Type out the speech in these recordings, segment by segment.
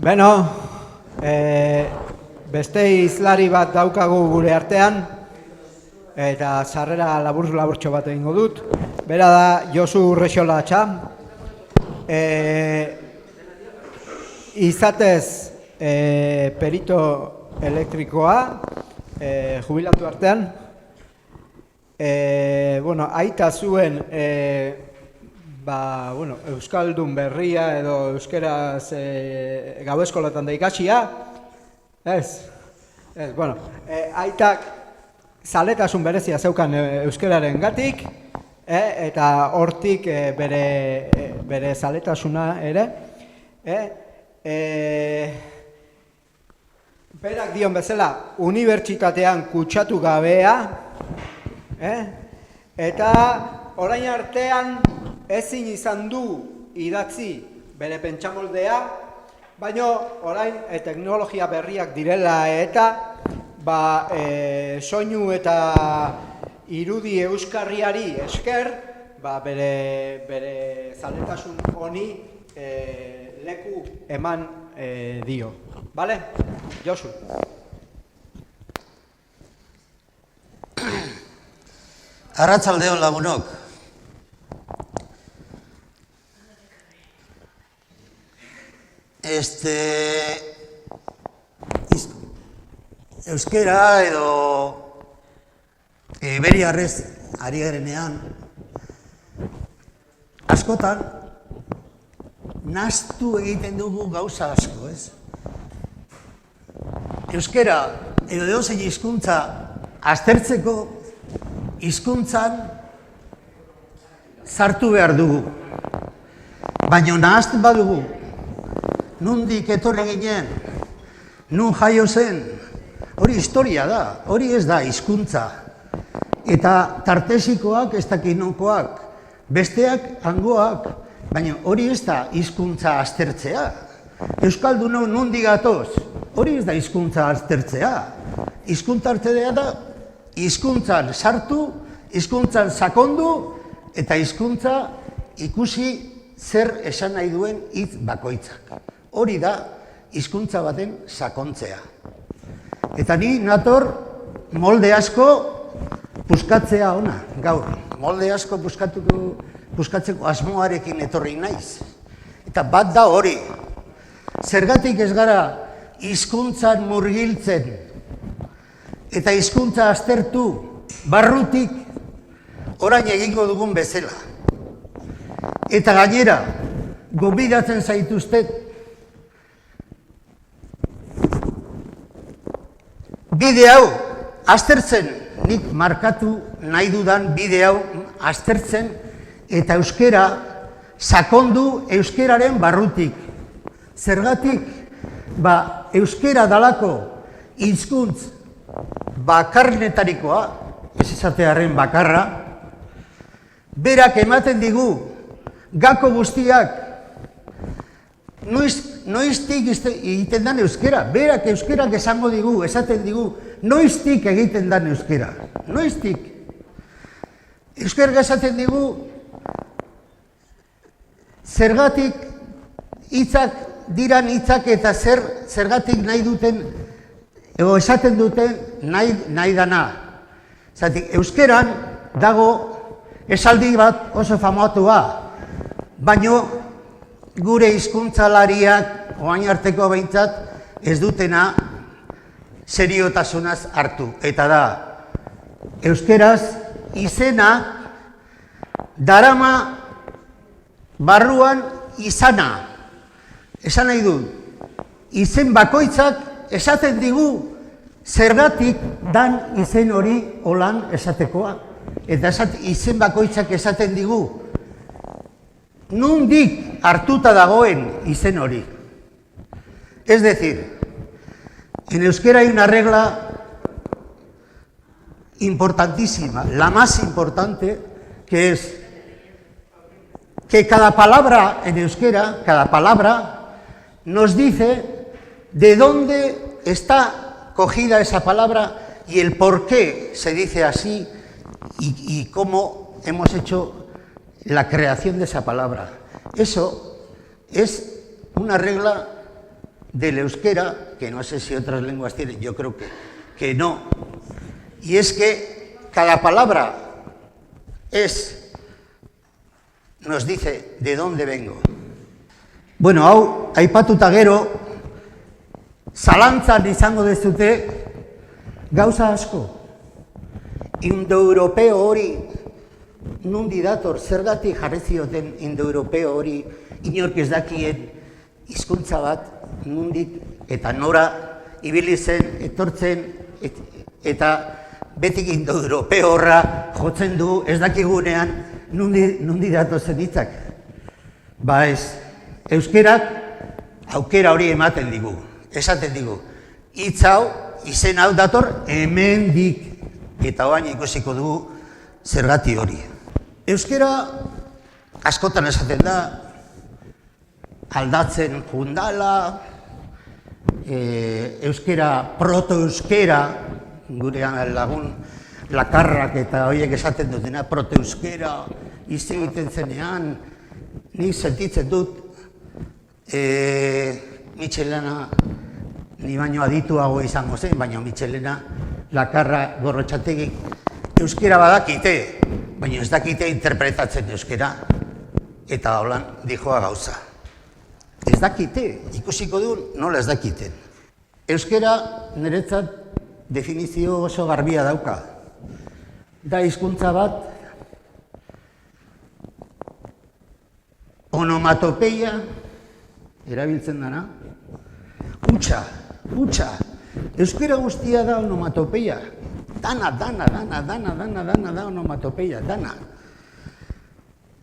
Beno, beste hizlari bat daukagu gure artean, eta sarrera labur-laburtxo bat egingo dut. Bera da Josu Urresola Atxa. Izatez perito elektrikoa, jubilatu artean. Aita zuen Euskaldun berria edo euskeraz gau eskolatan da ikasia. Aitak zaletasun berezia zeukan euskeraren gatik, eta hortik bere zaletasuna ere. Berak dion bezala, unibertsitatean kutsatu gabea, eta orain artean ezin izan du idatzi bere pentsamoldea, baina orain teknologia berriak direla eta soinu eta irudi euskarriari esker bere zaletasun honi leku eman dio. Bale? Josu. Arratsaldeon lagunok. Euskera edo iberiarrez ari garenean askotan nahastu egiten dugu gauza asko, ez? Euskera edo edozein hizkuntza aztertzeko hizkuntzan sartu behar dugu. Baina nahazten badugu, nondik etorri ginen, nun jaio zen, hori historia da, hori ez da hizkuntza. Eta tartesikoak ez dakinokoak, besteak hangoak, baina hori ez da hizkuntza aztertzea. Euskaldunok nondik gatoz, hori ez da hizkuntza aztertzea. Hizkuntza aztertzea da hizkuntzan sartu, hizkuntzan sakondu, eta hizkuntza ikusi zer esan nahi duen hitz bakoitzak. Hori da hizkuntza baten sakontzea. Eta ni nator molde asko puskatzea ona, gaur. Molde asko puskatzeko asmoarekin etorri naiz. Eta bat da hori. Zergatik ez gara hizkuntzan murgiltzen eta hizkuntza aztertu barrutik orain egingo dugun bezala. Eta gainera, gonbidatzen zaituztet bide hau aztertzen, nik markatu nahi dudan bide hau aztertzen eta euskera sakondu euskeraren barrutik. Zergatik, euskera dalako hizkuntz bakarnetarikoa, ez esatearen bakarra, berak ematen digu gako guztiak noiztik egiten dan euskera. Berak euskerak esango digu, esaten digu, noiztik egiten dan euskera. Noiztik. Euskerak esaten digu, zergatik hitzak diran hitzak eta zergatik nahi duten, edo esaten duten nahi dana. Zatik, euskeran dago esaldi bat oso famatua, baino gure hizkuntzalariak orain arteko behintzat ez dutena seriotasunaz hartu. Eta da, euskeraz izena darama barruan izana. Esan nahi du, izen bakoitzak esaten digu zergatik dan izen hori holan esatekoa. Eta izen bakoitzak esaten digu nondik hartuta dagoen izen hori. Es decir, en euskera hay una regla importantísima, la más importante, que es que cada palabra en euskera, cada palabra, nos dice de dónde está cogida esa palabra y el por qué se dice así y cómo hemos hecho la creación de esa palabra. Eso es una regla del euskera, que no sé si otras lenguas tienen, yo creo que no, y es que cada palabra nos dice de dónde vengo. Bueno, hau, aipatuta gero, zalantzan izango dezute gauza asko. Indoeuropeo hori nundi dator, zergatik jarri zioten indoeuropeo hori inork ez dakien hizkuntza bat nundik eta nora ibili zen, etortzen, eta betik indoeuropeo horra jotzen du ez dakigunean nundi datozen hitzak. Ba ez, euskerak aukera hori ematen digu, esaten digu. Hitz hau, izen hau dator hemendik, eta oain ikusiko dugu zergati hori. Euskera askotan esaten da, aldatzen jundala, euskera, protoeuskera, gure lagun lakarrak eta horiek esaten dutena, protoeuskera, hitz egiten zenean, nik sentitzen dut, Michelena, ni baino adituago izango zen, baina Michelena, Lakarra, Gorrotxategi, euskera badakite, baina ez dakite interpretatzen euskera, eta holan dijoa gauza. Ez dakite, ikusiko du nola ez dakiten. Euskera niretzat definizio oso garbia dauka. Da hizkuntza bat, onomatopeia, erabiltzen dana, hutsa. Euskera guztia da onomatopeia. Dana da onomatopeia, dana.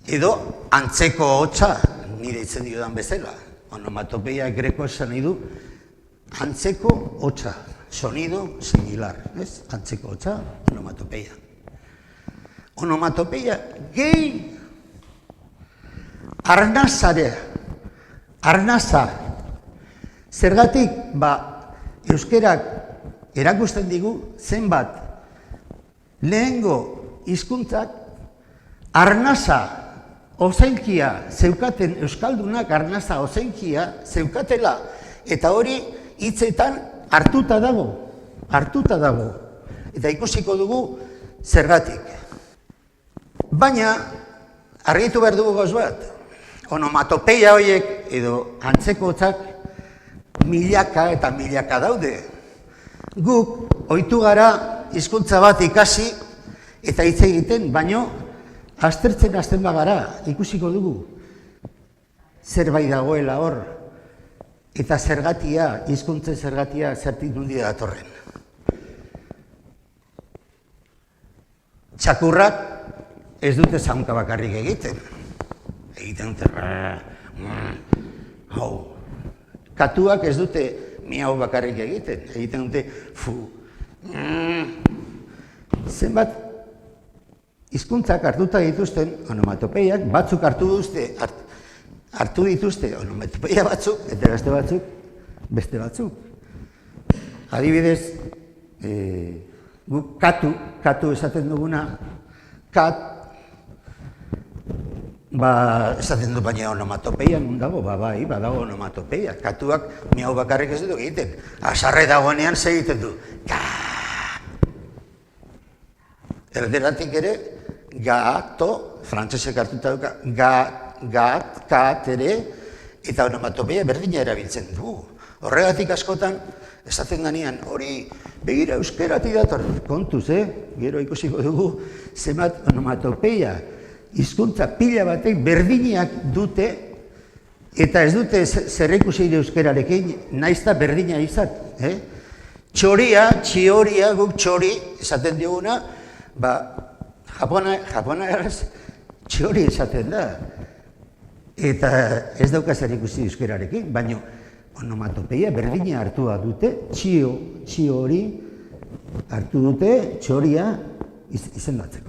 Edo antzeko hotza, nire itzen diodan bezala. Onomatopeia greko esan nahi du, antzeko hotza, sonido similar, ez? Antzeko hotza, onomatopeia. Onomatopeia gehi arnaza. Zergatik, euskerak erakusten digu zenbat lehengo hizkuntzak arnaza ozenkia zeukaten, euskaldunak arnaza ozenkia zeukatela, eta hori hitzetan hartuta dago, eta ikusiko dugu zergatik. Baina, argitu behar dugu gauz bat, onomatopeia horiek edo antzeko hotzak milaka eta milaka daude. Guk ohitu gara hizkuntza bat ikasi eta hitz egiten, baino aztertzen hasten bagara, ikusiko dugu zerbait dagoela hor, eta zergatia, hizkuntzen zergatia zertik nundi datorren. Txakurrak ez dute zaunka bakarrik egiten dute hau. Katuak ez dute miau bakarrik egiten dute fu. Zenbat hizkuntzak hartuta dituzten onomatopeiak, batzuk hartu dituzte onomatopeia batzuk, eta beste batzuk. Adibidez, guk katu esaten duguna, esaten du baina onomatopeia non dago, bai, badago onomatopeia. Katuak miau bakarrik ez dut egiten. Asarre dagoenean ze egiten du. Erderatik ere, gato, frantsesek hartuta duka, gat, ere, eta onomatopeia berdina erabiltzen du. Horregatik askotan, esaten ganean, hori begira euskeratik dator, kontuz, gero ikusiko dugu, zenbat onomatopeia, hizkuntza pila batek berdinak dute, eta ez dute zer ikusi euskerarekin, naizta berdina izat. Txioria, guk txori, esaten dioguna, japonaraz txori esaten da. Eta ez dauka zer ikusi euskerarekin, baina onomatopeia berdina hartua dute, txiori hartu dute, txoria izendatzeko.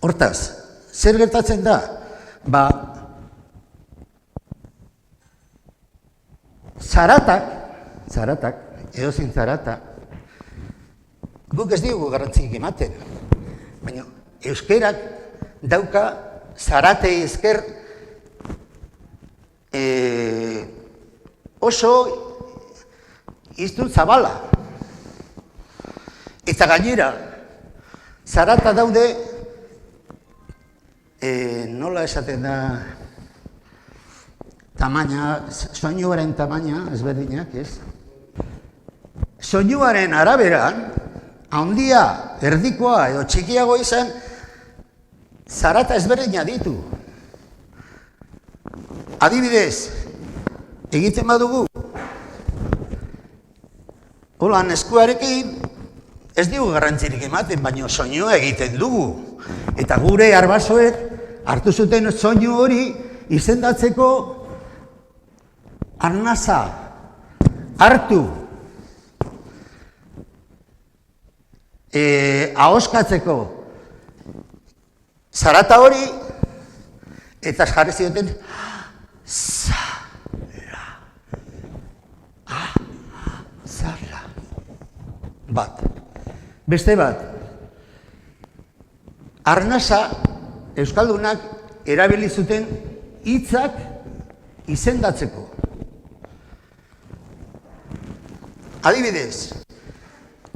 Hortaz, zer gertatzen da? Zaratak, edozein zarata, guk ez diogu garrantzik ematen, baina euskerak dauka zaratei esker oso iztun zabala. Eta gainera, zarata daude, nola esaten da, tamaina, soinuaren tamaina, ezberdinak, ez? Soinuaren araberan, handia, erdikoa edo txikiago izan, zarata ezberdina ditu. Adibidez, egiten badugu, holan eskuarekin, ez dugu garrantzirik ematen, baina soinua egiten dugu. Eta gure arbasoek hartu zuten soinu hori izendatzeko arnasa hartu, ahoskatzeko zarata hori, eta jarri zioten zarla bat. Beste bat, arnasa euskaldunak erabili zuten hitzak izendatzeko. Adibidez,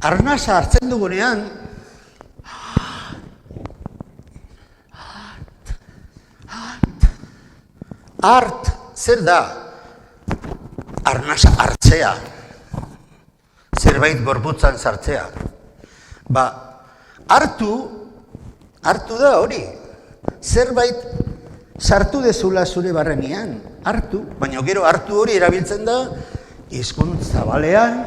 arnasa hartzen dugunean, art, zer da? Arnasa hartzea, zerbait gorputzan sartzea. Ba, hartu da hori, zerbait sartu dezula zure barrenean, hartu, baina gero hartu hori erabiltzen da, hizkuntz zabalean,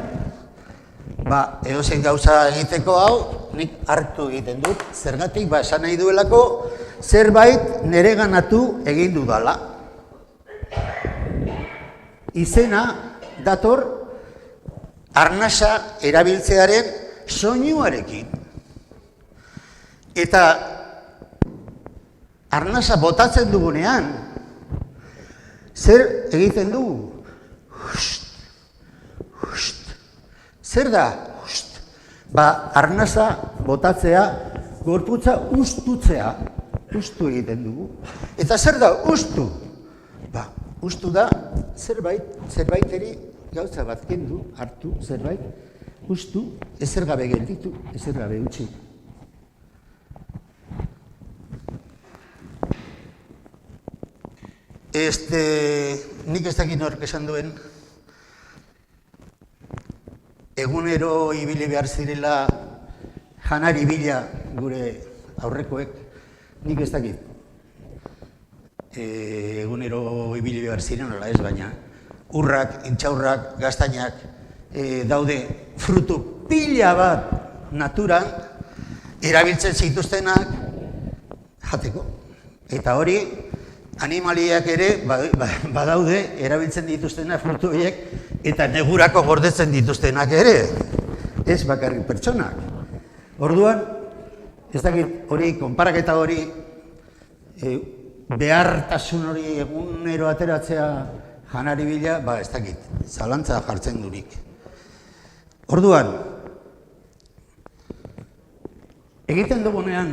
ba, edozein gauza egiteko hau, nik hartu egiten dut, zergatik, ba, esan nahi duelako, zerbait nereganatu egin dudala. Izena dator arnasa erabiltzearen soinuarekin. Eta arnasa botatzen dugunean, zer egiten dugu? Zer da? Ba, arnasa botatzea, gorputza ustutzea, ustu egiten dugu. Eta zer da ustu? Ba, ustu da zerbaiteri gauza bat kendu, hartu, zerbait, ustu, ezer gabe gelditu, ezer gabe utzi. Nik ez dakit nork esan duen, egunero ibili behar zirela janari bila gure aurrekoek, nik ez dakit. Egunero ibili behar ziren, nola ez, baina urrak, intxaurrak, gaztainak daude frutu pila bat naturan erabiltzen zituztenak jateko. Eta hori, animaliak ere badaude erabiltzen dituztenak frutu horiek eta negurako gordetzen dituztenak ere, ez bakarrik pertsonak. Orduan, ez dakit hori, konparaketa hori, behartasun hori egunero ateratzea janari bila, ba ez dakit, zalantza jartzen durik. Orduan, egiten dugunean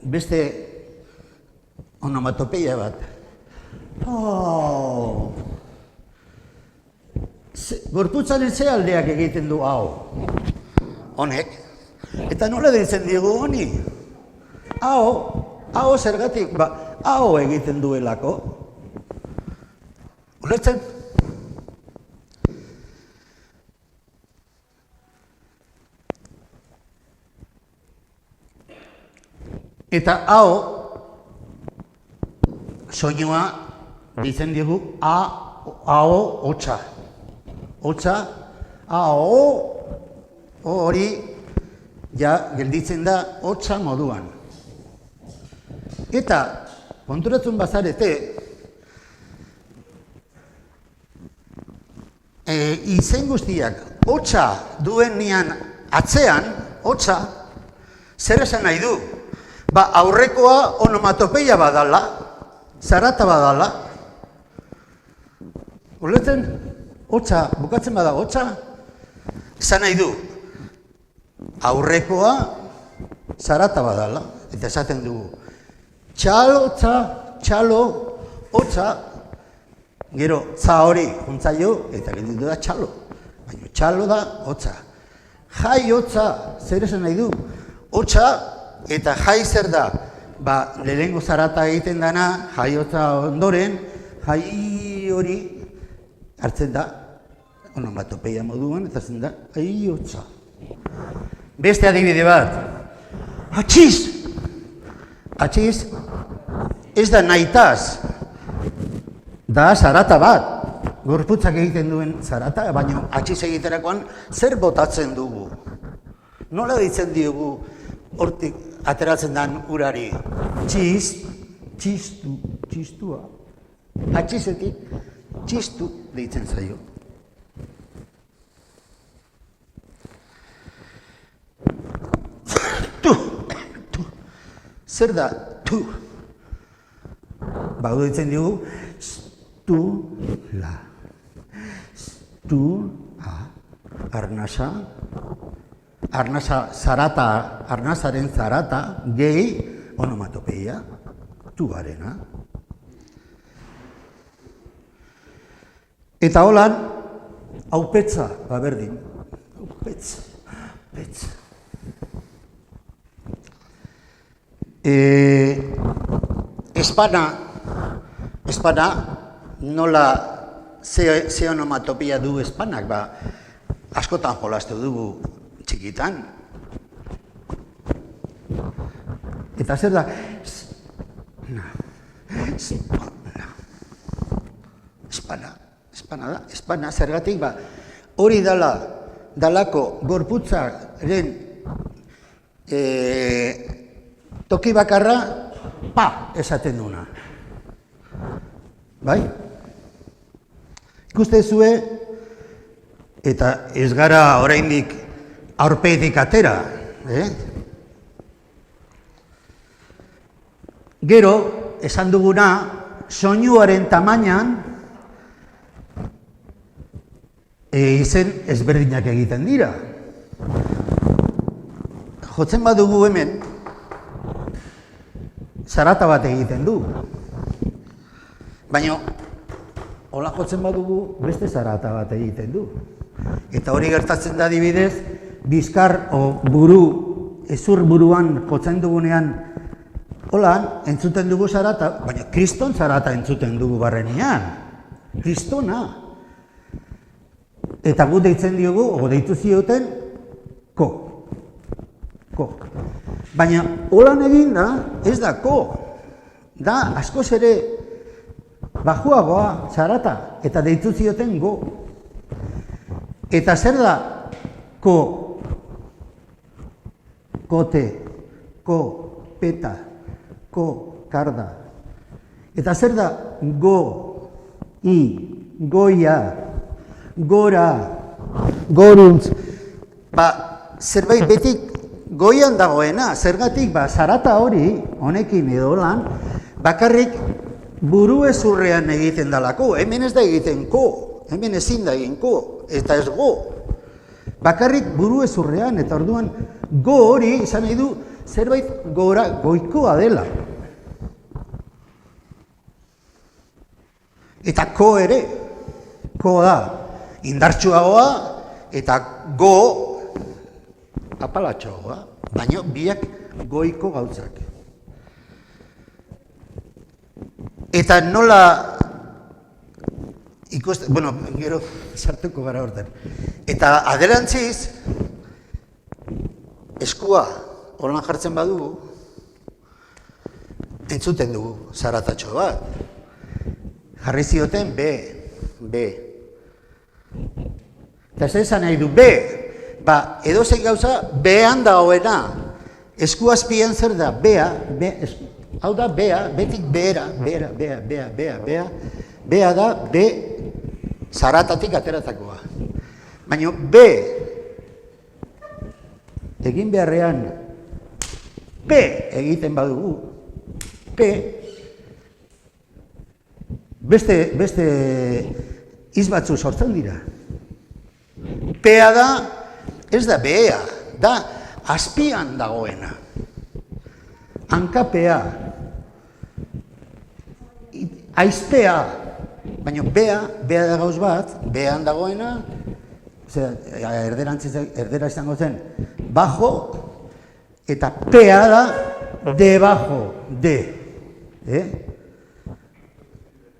beste onomatopeia bat. Gorputzaren ze aldeak egiten du hau? Honek. Eta nola deitzen diegu honi? Hau zergatik, ba, hau egiten duelako. Ulertzen? Eta hau, soinua ditzen digu hau hotza. Hotza, hau hori ja gelditzen da hotza moduan. Eta konturatzen bazarete, izen guztiak hotza duenean atzean, hotza, zer esan nahi du? Ba, aurrekoa onomatopeia badala, zarata badala. Ulertzen? Hotza, bukatzen bada hotza, esan nahi du, aurrekoa zarata badala, eta esaten dugu, txalo, hotza, Gero, za hori juntzaio, eta gelditu da txalo. Baina txalo da hotza. Jai hotza, zer esan nahi du? Hotza eta jai zer da? Ba, lehengo zarata egiten dana, jai hotza ondoren, jai hori hartzen da, onomatopeia moduan, eta zen da, jai hotza. Beste adibide bat, atxiz! Atxiz, ez da nahitaz, da zarata bat, gorputzak egiten duen zarata, baina atxiz egiterakoan zer botatzen dugu? Nola ditzen diogu hortik ateratzen den urari? Txiz, txistu, txistua. Atxizetik txistu deitzen zaio. Tu. Zer da tu? Baudu ditzen diogu stula. Stula. Arnasa. Arnasa zarata, arnasaren zarata, gehi onomatopeia, tuarena. Eta holan, haupetza, berdin. Haupetza, haupetza. Espana, nola ze onomatopia du espanak, ba, askotan jolastu dugu txikitan. Eta zer da? Espana, zergatik, ba, hori dalako gorputzaren toki bakarra, pa, esaten duna. Bai? Ikuste zue, eta ez gara oraindik aurpetik atera. Gero, esan duguna, soinuaren tamainan izen ezberdinak egiten dira. Jotzen badugu hemen, zarata bat egiten du. Baina, hola jotzen badugu, beste zarata bat egiten du. Eta hori gertatzen da adibidez, bizkar o buru, ezur buruan jotzen dugunean, hola, entzuten dugu zarata, baina kriston zarata entzuten dugu barrenean. Kristona. Eta gu deitzen diogu, o deitu zioten, ko. Baina, holan egin da, ez da ko. Da, askoz ere, bajuagoa, zarata, eta deitu zioten go. Eta zer da, ko, kote, ko, peta, ko, karda. Eta zer da, go, i, goia, gora, goruntz. Ba, zerbait betik goian dagoena, zergatik, ba, zarata hori, honekin edo lan, bakarrik buru ezurrean egiten dalako. Hemen ez da egiten ko, hemen ezin da egin ko, eta ez go. Bakarrik buru ezurrean, eta orduan go hori izan nahi du zerbait gora, goikoa dela. Eta ko ere, ko da indartsuagoa, eta go apalatxoagoa, baina biak goiko gauzak. Eta nola ikusten, bueno, gero sartuko gara horten. Eta adelantziz, eskua holan jartzen badugu, entzuten dugu zaratatxo bat. Jarri zioten B. Eta ez esan nahi du B. Ba, edozein gauza B-an dagoena. Esku azpian zer da? Bea, hau da bea, betik behera, bea. Bea da B zaratatik ateratakoa. Baina B egin beharrean P egiten badugu, P beste hitz batzu sortzen dira. Pea da, ez da bea, da azpian dagoena. Hankapea, aizpea, Baina bea da gauz bat, bean dagoena, erdera izango zen, bajo, eta pea da, debajo, de.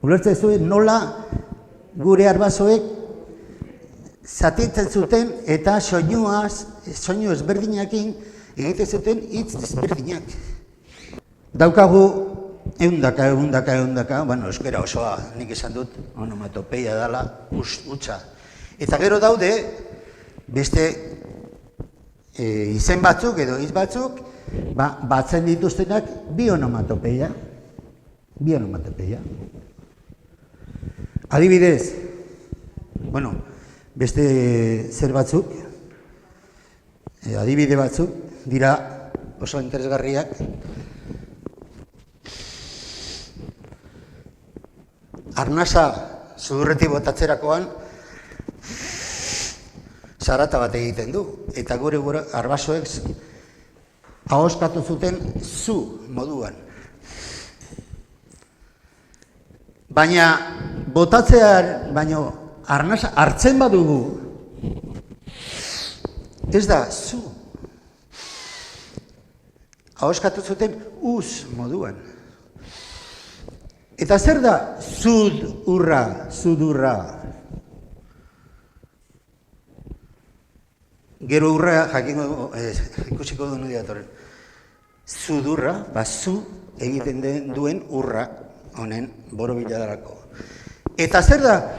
Ulertzen zuen nola gure arbasoek zatitzen zuten eta soinu ezberdinakin egiten zuten hitz ezberdinak. Daukagu ehundaka, bueno, euskera osoa nik esan dut, onomatopeia dela, hutsa. Eta gero daude, beste izen batzuk edo hitz batzuk, batzen dituztenak bi onomatopeia. Adibidez, bueno, beste zer batzuk, adibide batzuk, dira oso interesgarriak. Arnasa sudurretik botatzerakoan zarata bat egiten du, eta gure arbasoek ahoskatu zuten zu moduan. Baina botatzean, arnasa hartzen badugu, ez da zu. Ahoskatu zuten uz moduan. Eta zer da sudurra? Gero urra ikusiko duen diatorren. Sudurra, zu egiten duen urra honen borobila darako. Eta zer da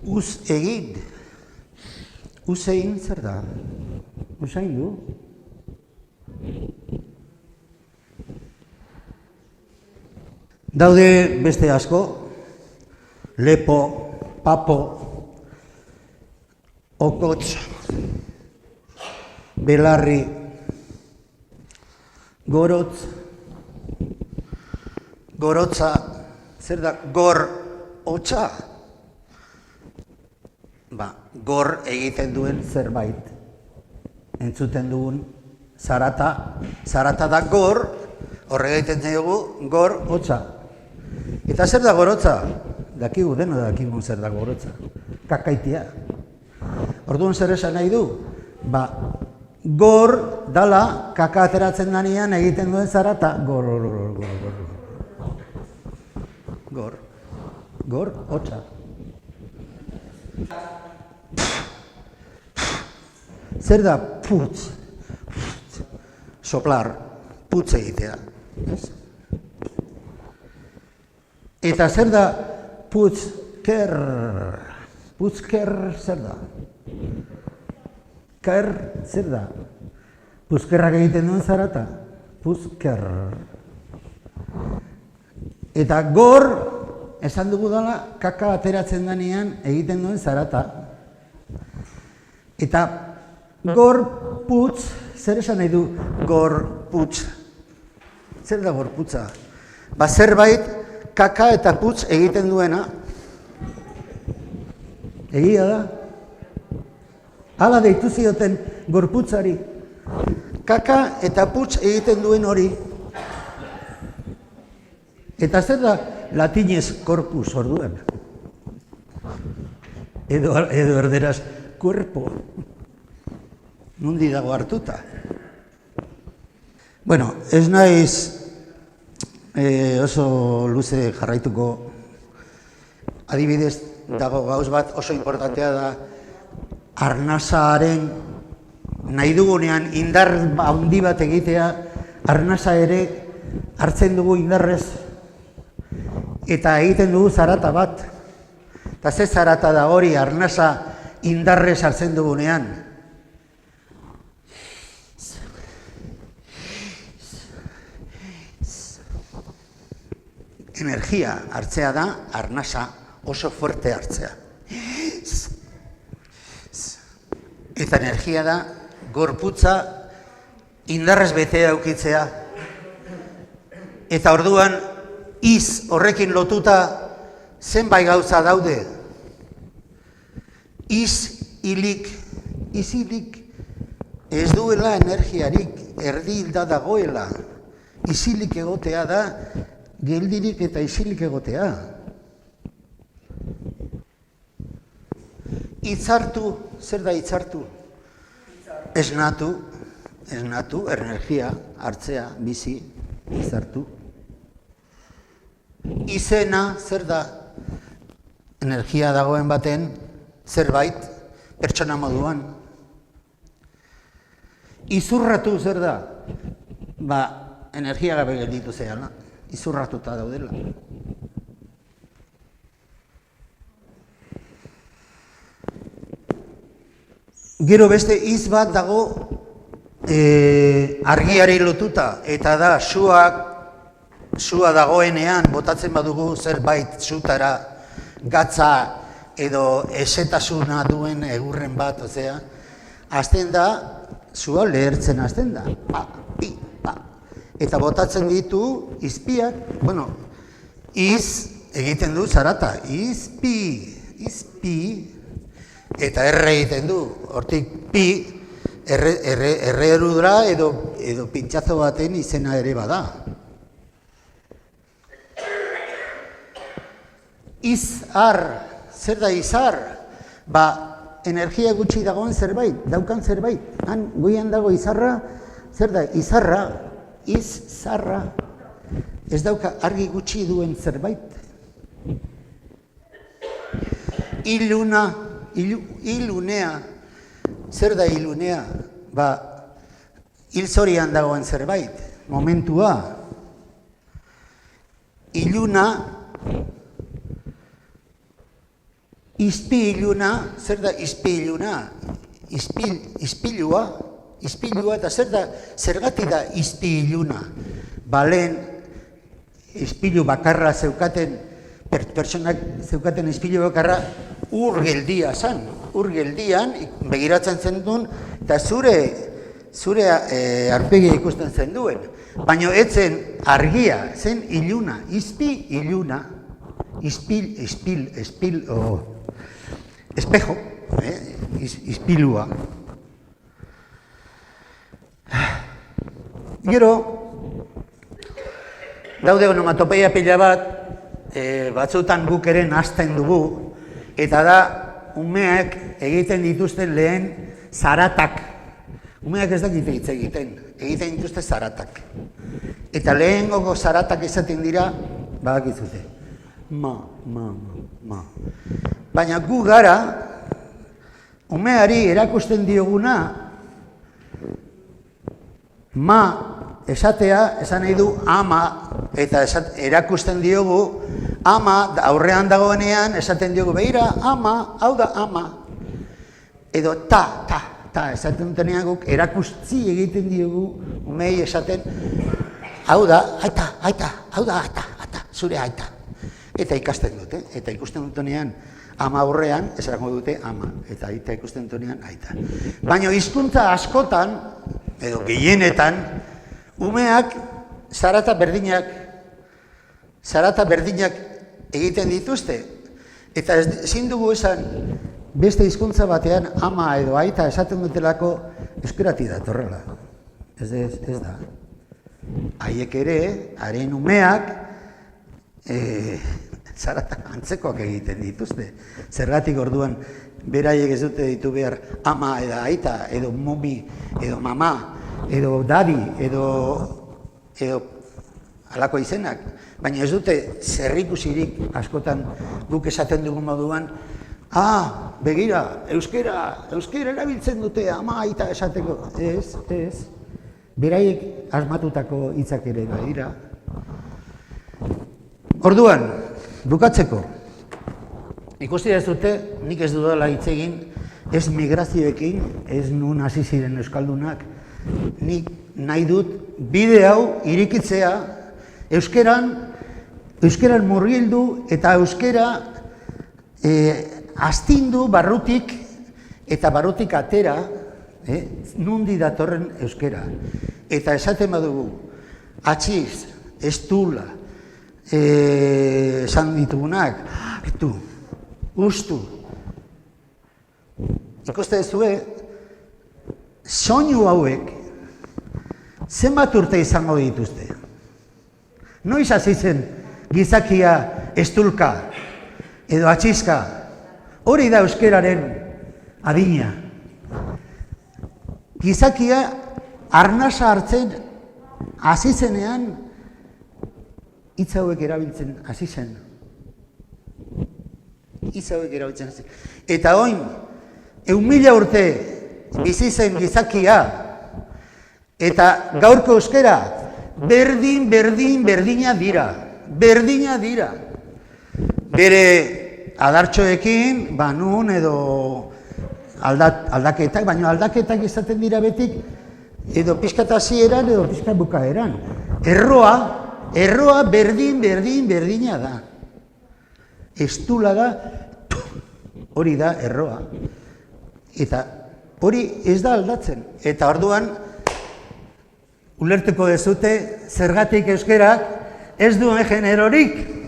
uz egin? Uz egin zer da? Usain du? Daude beste asko, lepo, papo, okotz, belarri, gorotz, gorotza, zer da gor hotza? Gor egiten duen zerbait, entzuten dugun zarata da gor, horregaiten dugu gor hotza. Eta zer da gorotza? Dakigu, deno dakigu zer da gorotza. Kakaitia. Orduan zer esan nahi du? Gor dala kaka ateratzen danean egiten duen zarata. Gor, hotza. Zer da putz? Soplar, putz egitea. Eta zer da putzker? Putzker zer da? Ker zer da? Putzkerrak egiten duen zarata? Putzker. Eta gor, esan dugu dela, kaka ateratzen danean egiten duen zarata. Eta gor putz, zer esan nahi du gor putz? Zer da gor putza? Zerbait, kaka eta putz egiten duena. Egia da. Hala deitu zioten gorputzari. Kaka eta putz egiten duen hori. Eta zer da latinez corpus orduan? Edo erderaz cuerpo. Nundi dago hartuta. Bueno, ez naiz oso luze jarraituko. Adibidez, dago gauz bat oso importantea da arnasaren nahi dugunean indar handi bat egitea, arnasa ere hartzen dugu indarrez eta egiten dugu zarata bat. Eta ze zarata da hori arnasa indarrez hartzen dugunean. Energia hartzea da, arnasa oso fuerte hartzea. Eta energia da, gorputza indarrez betea aukitzea. Eta orduan, horrekin lotuta zenbait gauza daude. Izilik ez duela energiarik, erdi hilda dagoela. Izilik egotea da, geldirik eta isilik egotea. Hitzartu, zer da hitzartu? Esnatu, energia, hartzea, bizi, hitzartu. Izena, zer da? Energia dagoen baten, zerbait, pertsona moduan. Izurratu, zer da? Energia gabe gelditu zehala, izurratuta daudela. Gero beste hitz bat dago argiari lotuta, eta da sua dagoenean botatzen badugu zerbait sutara gatza edo esetasuna duen egurren bat, osea, hasten da, sua lehertzen hasten da, pi, eta botatzen ditu izpiak, iz egiten du zarata, izpi, eta erre egiten du, hortik pi, erre erudra edo pintxazo baten izena ere bada. Izar, zer da izar? Energia gutxi dagoen zerbait, daukan zerbait. Han goian dago izarra, zer da? Izarra, izarra, ez dauka argi gutxi duen zerbait. Ilunea, zer da ilunea? Hilzorian dagoen zerbait, momentua. Iluna, izpiluna, zer da izpiluna? Izpilua eta zer da, zergatik da izpiluna? Lehen, izpilu bakarra zeukaten, pertsonak zeukaten izpilu bakarra ur geldia zan. Ur geldian, begiratzen zen duen, eta zure arpegia ikusten zen duen. Baina etzen argia, zen iluna, izpiluna, espejo, izpilua. Gero, daude onomatopeia pila bat, batzutan guk ere nahasten dugu, eta da, umeak egiten dituzten lehen zaratak. Umeak ez dakite hitz egiten dituzte zaratak. Eta lehen gogo zaratak esaten dira, badakizute. Ma. Baina gu gara, umeari erakusten dioguna, ma esatea, esan nahi du ama, eta erakusten diogu, ama aurrean dagoenean, esaten diogu, behira, ama, hau da ama. Edo ta, esaten dutenean guk, erakustzi egiten diogu, umei esaten, hau da, aita, hau da, aita, zure aita. Eta ikasten dute, eta ikusten dutenean, ama aurrean, esango dute ama, eta aita ikusten dutenean, aita. Baina hizkuntza askotan, edo gehienetan, umeak zarata berdinak egiten dituzte. Eta ezin dugu esan, beste hizkuntza batean ama edo aita esaten dutelako euskeratik datorrela. Ez da. Haiek ere, haren umeak, zarata antzekoak egiten dituzte. Zergatik orduan, beraiek ez dute ditu behar ama edo aita, edo momi, edo mama, edo dadi, edo halako izenak. Baina ez dute zerrikusirik askotan guk esaten dugun moduan, begira, euskera erabiltzen dute ama aita esateko. Ez. Beraiek asmatutako hitzak ere badira. Orduan, bukatzeko, ikusi ez dute, nik ez dudala hitz egin, ez migrazioekin, ez nun hasi ziren euskaldunak, nik nahi dut bide hau irikitzea euskeran murgildu eta euskera astindu barrutik eta barrutik atera, nundi datorren euskera. Eta esaten badugu, atxiz, estula, esan ditugunak, ustu. Ikuste zue, soinu hauek zenbat urte izango dituzte. Noiz hasi zen gizakia estulka edo atxizka, hori da euskeraren adina. Gizakia arnasa hartzen hasi zenean hitz hauek erabiltzen hasi zen. Hitz hauek erabiltzen hasi zen. Eta orain 1000 urte bizi zen gizakia eta gaurko euskera berdina dira. Berdina dira. Bere adartxoekin, nun edo aldaketak, baina aldaketak izaten dira betik edo pixkat hasieran edo pixkat bukaeran. Erroa berdina da. Estula da, hori da erroa. Eta hori ez da aldatzen. Eta orduan, ulertuko dezute, zergatik euskerak ez duen generorik.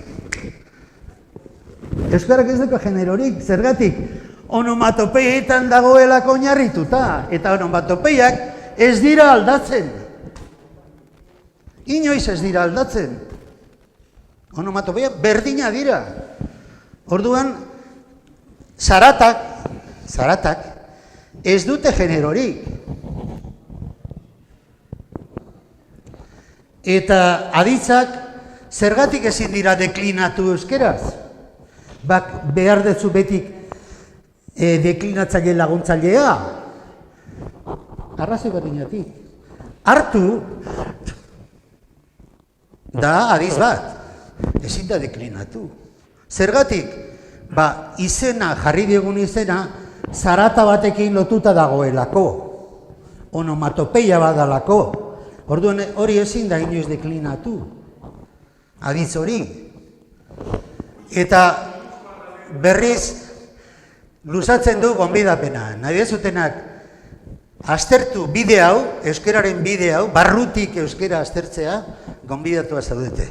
Euskarak ez duko generorik, zergatik onomatopeietan dagoelako oinarrituta, eta onomatopeiak ez dira aldatzen. Inoiz ez dira aldatzen. Onomatopeia berdina dira. Orduan, zaratak ez dute generorik. Eta aditzak zergatik ezin dira deklinatu euskeraz? Behar dezu betik deklinatzaile laguntzailea. Arrazoi berdinatik. Hartu da adiz bat. Ezin da deklinatu. Zergatik? Izena, jarri diegun izena, zarata batekin lotuta dagoelako. Onomatopeia badalako. Orduan hori ezin da inoiz deklinatu. Aditz hori. Eta berriz luzatzen du gonbidapena. Nahi dezutenak aztertu bide hau, euskeraren bide hau, barrutik euskera aztertzea, gonbidatua zaudete.